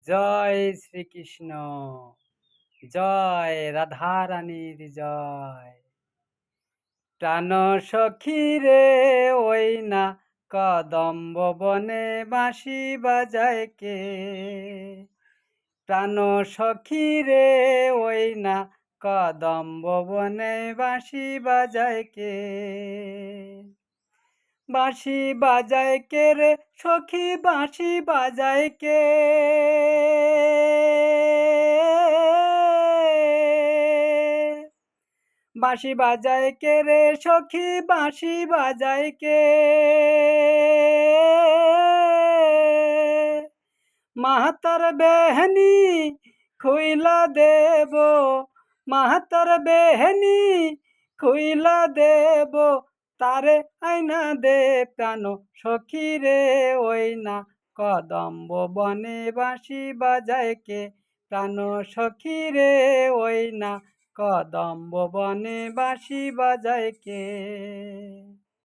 জয় শ্রীকৃষ্ণ, জয় রাধারানীর জয়। প্রাণ সখী রে ওই না কদম্ব বনে বাঁশি বাজায় কে? প্রাণ সখী রে ওই না কদম্ব বনে বাঁশি বাজায় কে? বাঁশি বাজায় কে রে সখী, বাঁশি বাজায় কে? বাঁশি বাজায় কে রে সখী, বাঁশি বাজায় কে? মাহাতার বেহনি খুইলা দেব, মাহাতার বেহনি খুইলা দেব, তারে আইনা দে প্রাণ সখী রে ওই না কদম্ব বনে বাঁশি বাজায় কে? প্রাণ সখী রে ওই না কদম্ব বনে বাঁশি বাজায় কে?